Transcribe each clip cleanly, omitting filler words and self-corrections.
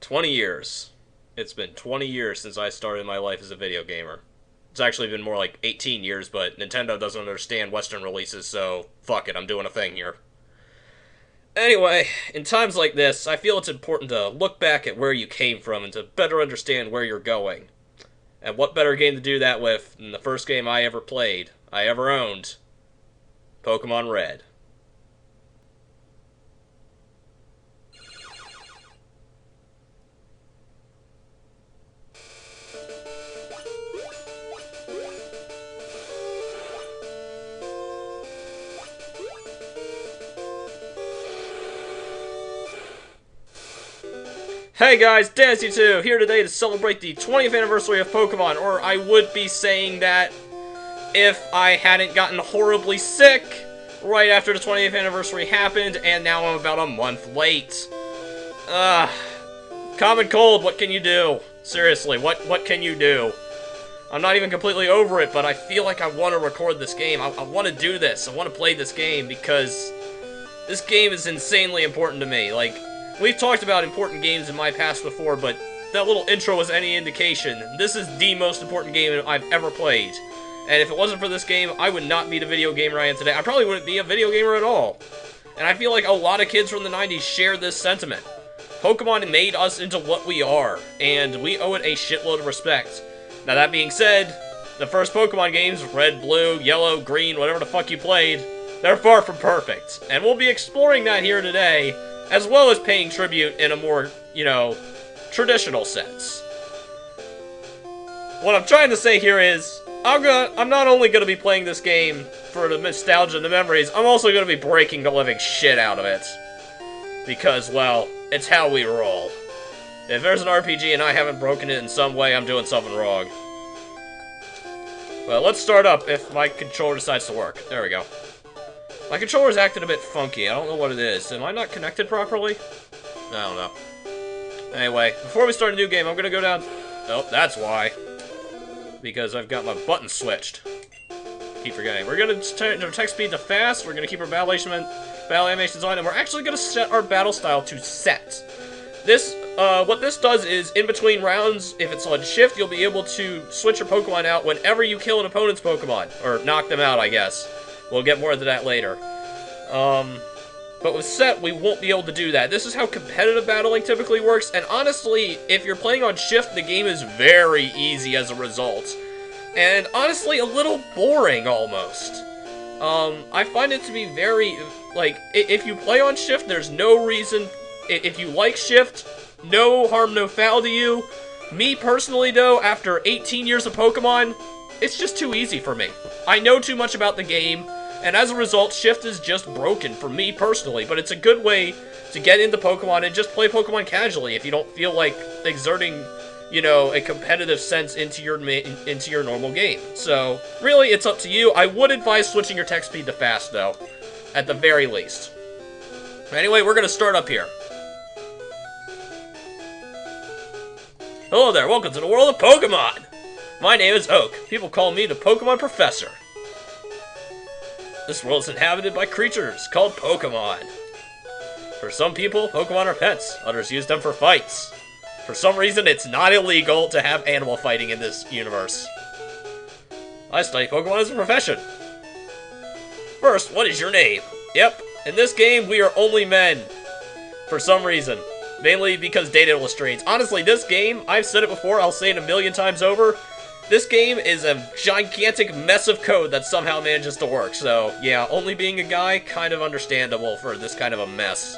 20 years. It's been 20 years since I started my life as a video gamer. It's actually been more like 18 years, but Nintendo doesn't understand Western releases, so fuck it, I'm doing a thing here. Anyway, in times like this, I feel it's important to look back at where you came from and to better understand where you're going. And what better game to do that with than the first game I ever played, I ever owned, Pokemon Red. Hey guys, Dancy2 here today to celebrate the 20th anniversary of Pokemon, or I would be saying that if I hadn't gotten horribly sick right after the 20th anniversary happened, and now I'm about a month late. Common cold, what can you do? Seriously, what can you do? I'm not even completely over it, but I feel like I want to record this game. I want to do this. I want to play this game because this game is insanely important to me. Like, we've talked about important games in my past before, but that little intro was any indication. This is the most important game I've ever played. And if it wasn't for this game, I would not be the video gamer I am today. I probably wouldn't be a video gamer at all. And I feel like a lot of kids from the 90s share this sentiment. Pokemon made us into what we are, and we owe it a shitload of respect. Now that being said, the first Pokemon games, red, blue, yellow, green, whatever the fuck you played, they're far from perfect. And we'll be exploring that here today, as well as paying tribute in a more, traditional sense. What I'm trying to say here is, I'm not only going to be playing this game for the nostalgia and the memories, I'm also going to be breaking the living shit out of it. Because, well, it's how we roll. If there's an RPG and I haven't broken it in some way, I'm doing something wrong. Well, let's start up if my controller decides to work. There we go. My controller's acting a bit funky. I don't know what it is. Am I not connected properly? I don't know. Anyway, before we start a new game, I'm gonna go down... Oh, that's why. Because I've got my button switched. Keep forgetting. We're gonna turn our text speed to fast. We're gonna keep our battle animations on, and we're actually gonna set our battle style to set. This, what this does is, in between rounds, if it's on shift, you'll be able to switch your Pokemon out whenever you kill an opponent's Pokemon. Or knock them out, I guess. We'll get more into that later. But with set, we won't be able to do that. This is how competitive battling typically works, and honestly, if you're playing on shift, the game is very easy as a result. And honestly, a little boring, almost. I find it to be very, if you play on shift, there's no reason, if you like shift, no harm, no foul to you. Me, personally, though, after 18 years of Pokemon, it's just too easy for me. I know too much about the game, and as a result, shift is just broken for me personally, but it's a good way to get into Pokemon and just play Pokemon casually if you don't feel like exerting, a competitive sense into your normal game. So, really, it's up to you. I would advise switching your text speed to fast, though, at the very least. Anyway, we're gonna start up here. Hello there, welcome to the world of Pokemon! My name is Oak. People call me the Pokemon Professor. This world is inhabited by creatures called Pokemon. For some people, Pokemon are pets. Others use them for fights. For some reason, it's not illegal to have animal fighting in this universe. I study Pokemon as a profession. First, what is your name? Yep, in this game, we are only men. For some reason. Mainly because data illustrates. Honestly, this game, I've said it before, I'll say it a million times over, this game is a gigantic mess of code that somehow manages to work, so yeah, only being a guy, kind of understandable for this kind of a mess.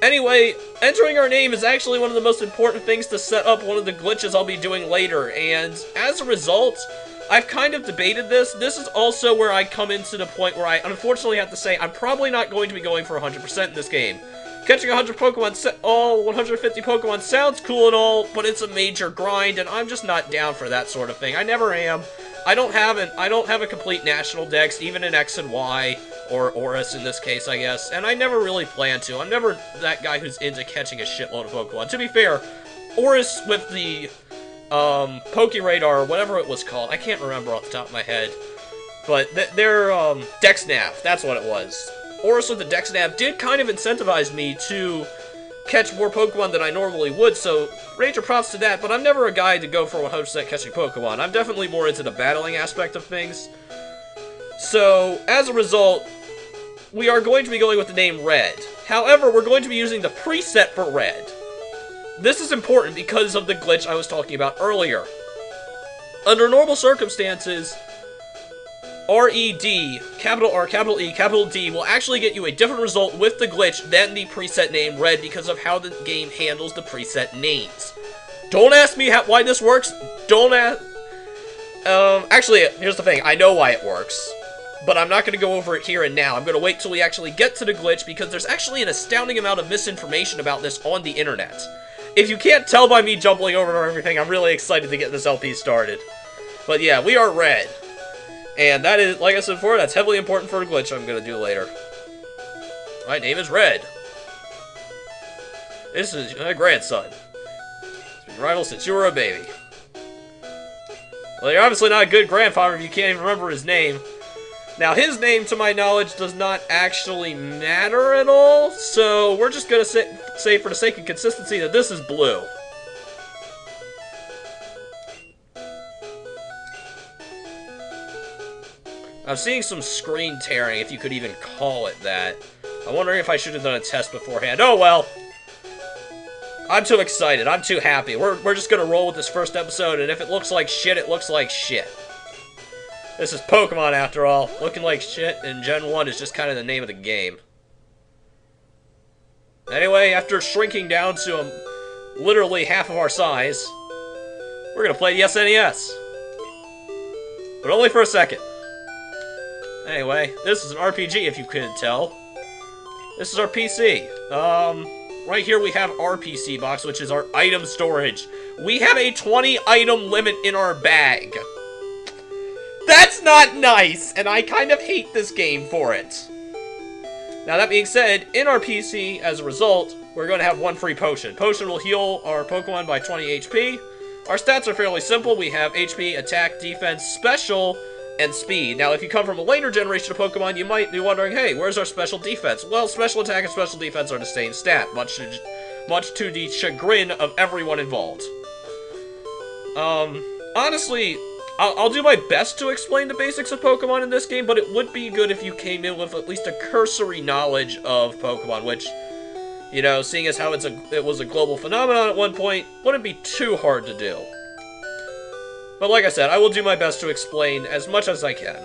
Anyway, entering our name is actually one of the most important things to set up one of the glitches I'll be doing later, and as a result, I've kind of debated this. This is also where I come into the point where I unfortunately have to say I'm probably not going to be going for 100% in this game. Catching 100 Pokemon, 150 Pokemon sounds cool and all, but it's a major grind, and I'm just not down for that sort of thing. I never am. I don't have a complete national dex, even in X and Y, or Oris in this case, I guess, and I never really plan to. I'm never that guy who's into catching a shitload of Pokemon. To be fair, Oris with the, Pokeradar, or whatever it was called, I can't remember off the top of my head, but their, DexNav, that's what it was. Oris with the DexNav did kind of incentivize me to catch more Pokemon than I normally would, so major props to that, but I'm never a guy to go for 100% catching Pokemon. I'm definitely more into the battling aspect of things. So, as a result, we are going to be going with the name Red. However, we're going to be using the preset for Red. This is important because of the glitch I was talking about earlier. Under normal circumstances, R-E-D, capital R, capital E, capital D, will actually get you a different result with the glitch than the preset name Red because of how the game handles the preset names. Don't ask me why this works. Don't ask... actually, here's the thing. I know why it works, but I'm not going to go over it here and now. I'm going to wait till we actually get to the glitch because there's actually an astounding amount of misinformation about this on the internet. If you can't tell by me jumbling over everything, I'm really excited to get this LP started. But yeah, we are Red. And that is, like I said before, that's heavily important for a glitch I'm going to do later. My name is Red. This is my grandson. It's been rival since you were a baby. Well, you're obviously not a good grandfather if you can't even remember his name. Now, his name, to my knowledge, does not actually matter at all, so we're just going to say, for the sake of consistency, that this is Blue. I'm seeing some screen tearing, if you could even call it that. I'm wondering if I should have done a test beforehand. Oh, well. I'm too excited. I'm too happy. We're just going to roll with this first episode, and if it looks like shit, it looks like shit. This is Pokemon, after all. Looking like shit in Gen 1 is just kind of the name of the game. Anyway, after shrinking down to literally half of our size, we're going to play the SNES. But only for a second. Anyway, this is an RPG, if you couldn't tell. This is our PC. Right here we have our PC box, which is our item storage. We have a 20 item limit in our bag. That's not nice, and I kind of hate this game for it. Now, that being said, in our PC, as a result, we're going to have one free potion. Potion will heal our Pokemon by 20 HP. Our stats are fairly simple. We have HP, attack, defense, special, and speed. Now, if you come from a later generation of Pokemon, you might be wondering, hey, where's our special defense? Well, special attack and special defense are the same stat, much to the chagrin of everyone involved. Honestly, I'll do my best to explain the basics of Pokemon in this game, but it would be good if you came in with at least a cursory knowledge of Pokemon, which, you know, seeing as how it was a global phenomenon at one point, wouldn't be too hard to do. But like I said, I will do my best to explain as much as I can.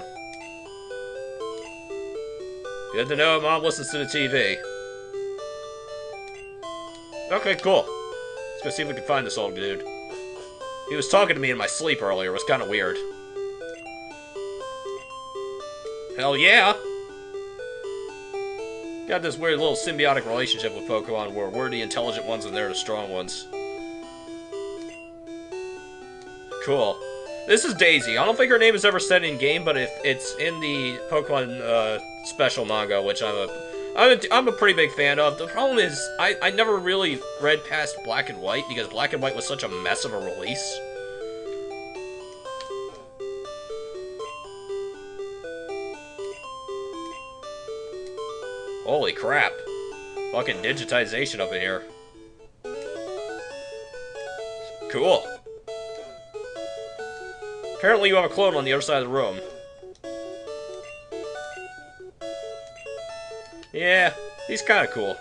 Good to know Mom listens to the TV. Okay, cool. Let's go see if we can find this old dude. He was talking to me in my sleep earlier. It was kind of weird. Hell yeah! Got this weird little symbiotic relationship with Pokemon where we're the intelligent ones and they're the strong ones. Cool. This is Daisy. I don't think her name is ever said in-game, but if it's in the Pokemon special manga, which I'm a pretty big fan of. The problem is, I never really read past Black and White, because Black and White was such a mess of a release. Holy crap. Fucking digitization up in here. Cool. Apparently you have a clone on the other side of the room. Yeah, he's kind of cool.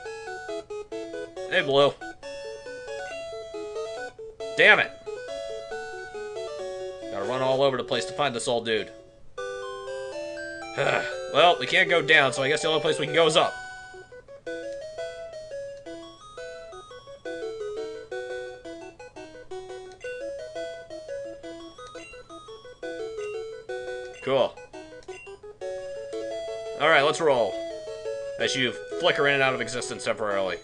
Hey, Blue. Damn it. Gotta run all over the place to find this old dude. Well, we can't go down, so I guess the only place we can go is up. Cool. Alright, let's roll. As you flicker in and out of existence temporarily.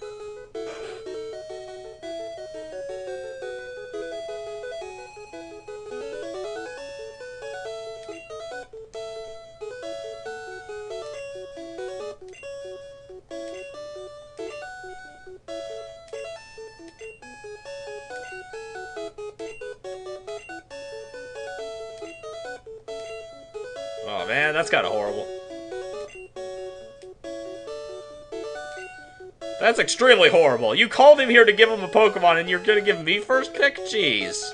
Oh man, that's kind of horrible. That's extremely horrible. You called him here to give him a Pokemon, and you're gonna give me first pick? Jeez.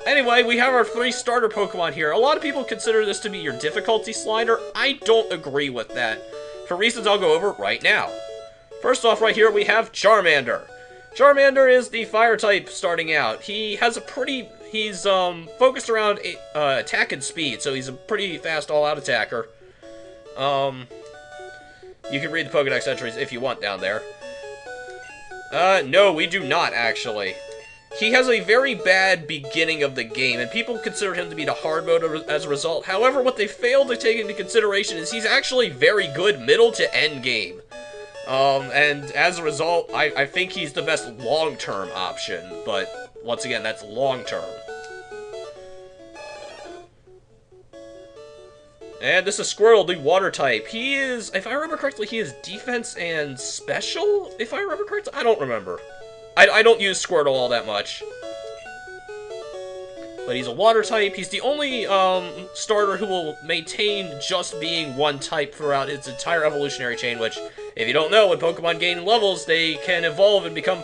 Anyway, we have our 3 starter Pokemon here. A lot of people consider this to be your difficulty slider. I don't agree with that, for reasons I'll go over right now. First off, right here, we have Charmander. Charmander is the fire type starting out. He has a pretty... He's focused around attack and speed, so he's a pretty fast all-out attacker. You can read the Pokedex entries if you want down there. No, we do not, actually. He has a very bad beginning of the game, and people consider him to be the hard mode as a result. However, what they fail to take into consideration is he's actually very good middle to end game. And as a result, I think he's the best long-term option, but once again, that's long-term. And this is Squirtle, the water type. He is, if I remember correctly, he is defense and special? If I remember correctly? I don't remember. I don't use Squirtle all that much. But he's a water type. He's the only starter who will maintain just being one type throughout its entire evolutionary chain, which, if you don't know, when Pokemon gain levels, they can evolve and become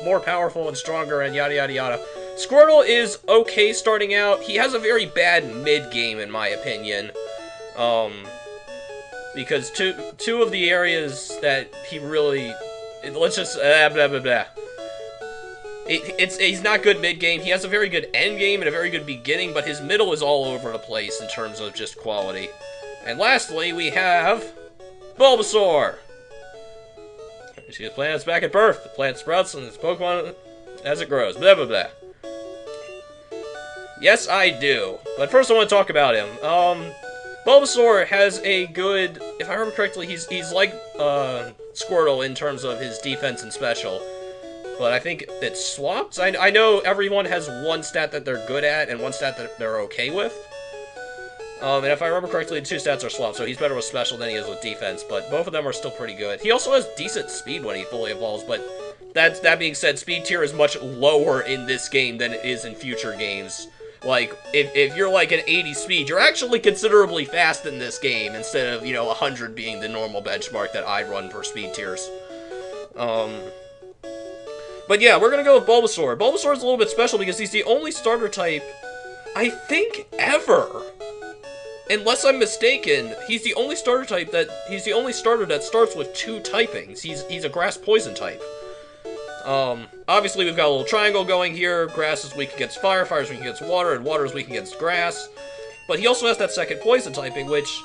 more powerful and stronger and yada yada yada. Squirtle is okay starting out. He has a very bad mid-game, in my opinion. Because two of the areas that he really... Let's just... blah, blah, blah. He's not good mid-game. He has a very good end-game and a very good beginning, but his middle is all over the place in terms of just quality. And lastly, we have... Bulbasaur! You see the plant's back at birth. The plant sprouts and its Pokemon as it grows. Blah, blah, blah. Yes, I do. But first I want to talk about him. Bulbasaur has a good... If I remember correctly, he's like Squirtle in terms of his defense and special. But I think it swaps. I know everyone has one stat that they're good at and one stat that they're okay with. And if I remember correctly, the 2 stats are swapped, so he's better with special than he is with defense, but both of them are still pretty good. He also has decent speed when he fully evolves, but that being said, speed tier is much lower in this game than it is in future games. Like, if you're like an 80 speed, you're actually considerably fast in this game, instead of, 100 being the normal benchmark that I run for speed tiers. But yeah, we're gonna go with Bulbasaur. Bulbasaur is a little bit special because he's the only starter type, I think, ever. Unless I'm mistaken, he's the only starter that starts with 2 typings. He's a grass poison type. Obviously we've got a little triangle going here. Grass is weak against fire, fire is weak against water, and water is weak against grass. But he also has that second poison typing, which,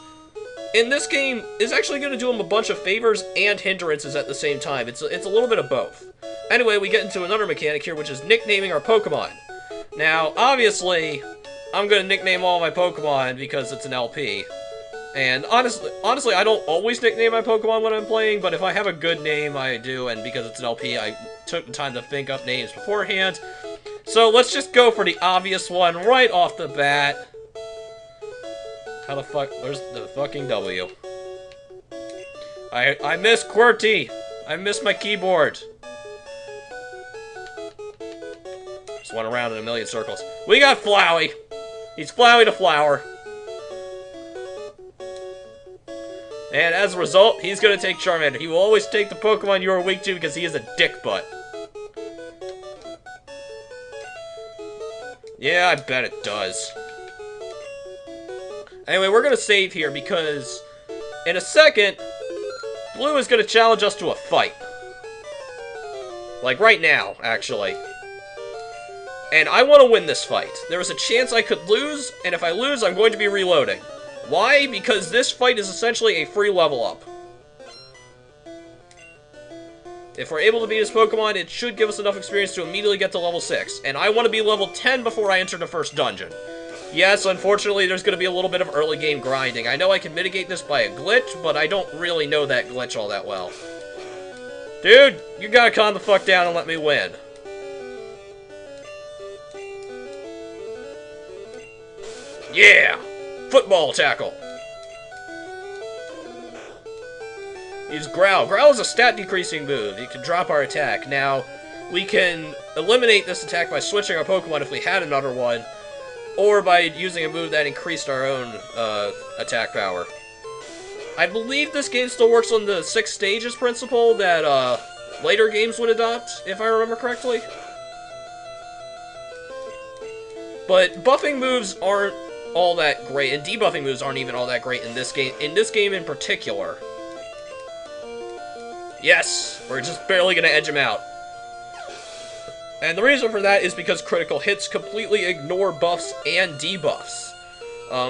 in this game, is actually going to do him a bunch of favors and hindrances at the same time. It's a little bit of both. Anyway, we get into another mechanic here, which is nicknaming our Pokemon. Now, obviously, I'm going to nickname all my Pokemon because it's an LP. And honestly, I don't always nickname my Pokemon when I'm playing, but if I have a good name, I do, and because it's an LP, I took the time to think up names beforehand. So let's just go for the obvious one right off the bat. How the fuck? Where's the fucking W? I miss QWERTY. I miss my keyboard. Just went around in a million circles. We got Flowey. He's Flowey the Flower. And as a result, he's going to take Charmander. He will always take the Pokemon you are weak to because he is a dick butt. Yeah, I bet it does. Anyway, we're going to save here because in a second, Blue is going to challenge us to a fight. Like right now, actually. And I want to win this fight. There is a chance I could lose, and if I lose, I'm going to be reloading. Why? Because this fight is essentially a free level up. If we're able to beat this Pokemon, it should give us enough experience to immediately get to level 6. And I want to be level 10 before I enter the first dungeon. Yes, unfortunately, there's going to be a little bit of early game grinding. I know I can mitigate this by a glitch, but I don't really know that glitch all that well. Dude, you gotta calm the fuck down and let me win. Yeah! Football tackle. Use Growl. Growl is a stat decreasing move. You can drop our attack. Now, we can eliminate this attack by switching our Pokemon if we had another one, or by using a move that increased our own attack power. I believe this game still works on the 6 stages principle that later games would adopt, if I remember correctly. But buffing moves aren't all that great, and debuffing moves aren't even all that great in this game. In this game in particular. Yes! We're just barely gonna edge him out. And the reason for that is because critical hits completely ignore buffs and debuffs.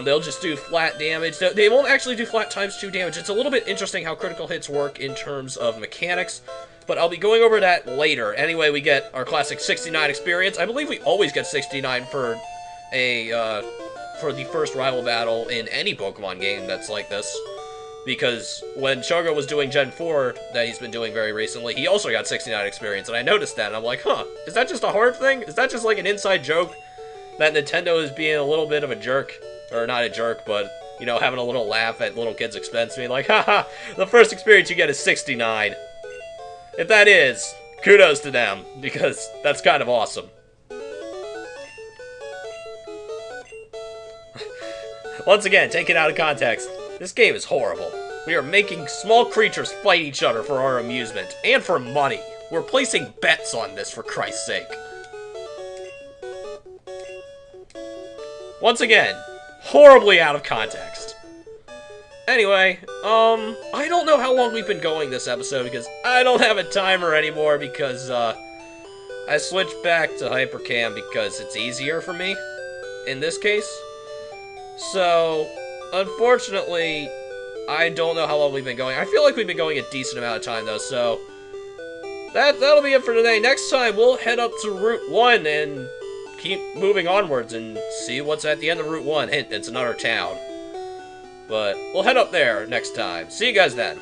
They'll just do flat damage. They won't actually do flat ×2 damage. It's a little bit interesting how critical hits work in terms of mechanics, but I'll be going over that later. Anyway, we get our classic 69 experience. I believe we always get 69 for the first rival battle in any Pokemon game that's like this. Because when Shogo was doing Gen 4, that he's been doing very recently, he also got 69 experience, and I noticed that, and I'm like, huh, is that just a hard thing? Is that just like an inside joke that Nintendo is being a little bit of a jerk? Or not a jerk, but, you know, having a little laugh at little kids' expense, being like, haha, the first experience you get is 69. If that is, kudos to them, because that's kind of awesome. Once again, take it out of context. This game is horrible. We are making small creatures fight each other for our amusement, and for money. We're placing bets on this, for Christ's sake. Once again, horribly out of context. Anyway, I don't know how long we've been going this episode, because I don't have a timer anymore, because, I switched back to Hypercam because it's easier for me, in this case. So, unfortunately, I don't know how long we've been going. I feel like we've been going a decent amount of time, though, so that'll be it for today. Next time, we'll head up to Route 1 and keep moving onwards and see what's at the end of Route 1. Hint, it's another town. But we'll head up there next time. See you guys then.